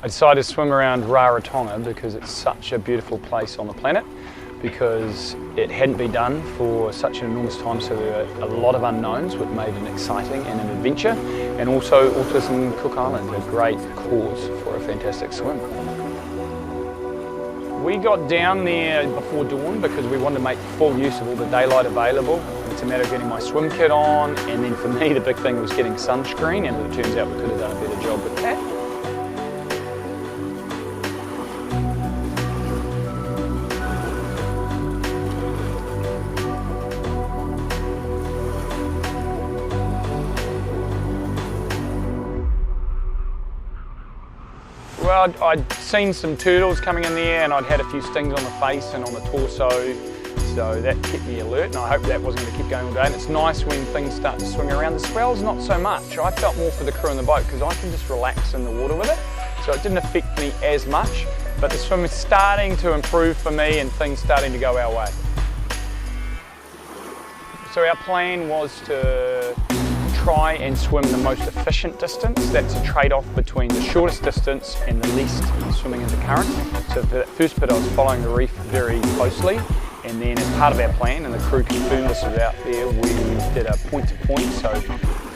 I decided to swim around Rarotonga because it's such a beautiful place on the planet, because it hadn't been done for such an enormous time, so there were a lot of unknowns, which made it exciting and an adventure. And also Autism Cook Island, a great cause for a fantastic swim. We got down there before dawn because we wanted to make full use of all the daylight available. It's a matter of getting my swim kit on, and then for me the big thing was getting sunscreen, and it turns out we could have done a better job with that. Well, I'd seen some turtles coming in there, and I'd had a few stings on the face and on the torso, so that kept me alert, and I hoped that wasn't going to keep going all day. And it's nice when things start to swing around. The swells, not so much. I felt more for the crew in the boat because I can just relax in the water with it, so it didn't affect me as much. But the swim is starting to improve for me and things starting to go our way. So our plan was to try and swim the most efficient distance. That's a trade-off between the shortest distance and the least swimming in the current. So for that first bit I was following the reef very closely, and then as part of our plan, and the crew confirmed this was out there, we did a point-to-point. So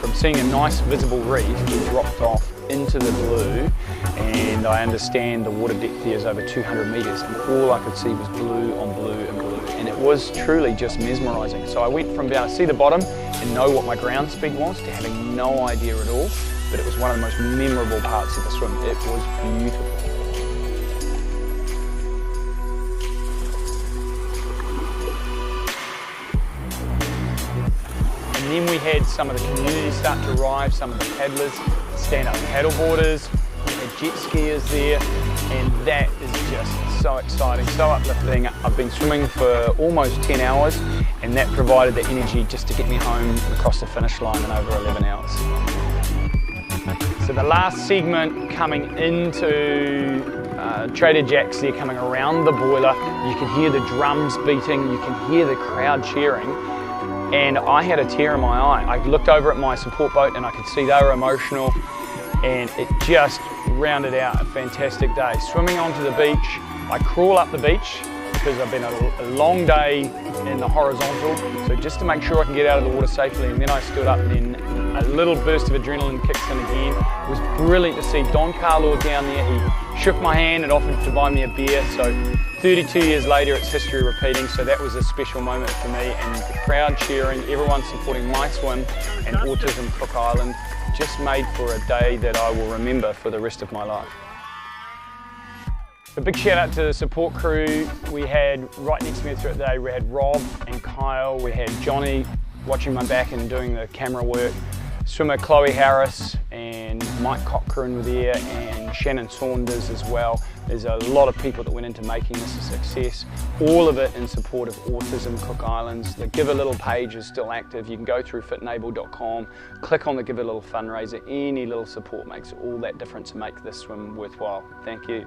from seeing a nice visible reef, we dropped off into the blue, and I understand the water depth there is over 200 metres, and all I could see was blue on blue and blue, and it was truly just mesmerising. So I went from being able to see the bottom and know what my ground speed was to having no idea at all, but it was one of the most memorable parts of the swim. It was beautiful. And then we had some of the community start to arrive, some of the paddlers, stand-up paddleboarders, we had jet skiers there, and that is just so exciting, so uplifting. I've been swimming for almost 10 hours, and that provided the energy just to get me home across the finish line in over 11 hours. So the last segment coming into Trader Jack's there, coming around the boiler, you can hear the drums beating, you can hear the crowd cheering. And I had a tear in my eye. I looked over at my support boat and I could see they were emotional, and it just rounded out a fantastic day. Swimming onto the beach, I crawl up the beach because I've been a long day in the horizontal, so just to make sure I can get out of the water safely, and then I stood up, and then a little burst of adrenaline kicks in again. It was brilliant to see Don Carlo down there. He shook my hand and offered to buy me a beer, so 32 years later it's history repeating, so that was a special moment for me, and the crowd cheering, everyone supporting my swim and Autism Cook Island just made for a day that I will remember for the rest of my life. A big shout out to the support crew. We had, right next to me throughout the day, we had Rob and Kyle, we had Johnny watching my back and doing the camera work, swimmer Chloe Harris and Mike Cochran were there, and Shannon Saunders as well. There's a lot of people that went into making this a success, all of it in support of Autism Cook Islands. The Give a Little page is still active. You can go through fitandable.com, click on the Give a Little fundraiser. Any little support makes all that difference to make this swim worthwhile. Thank you.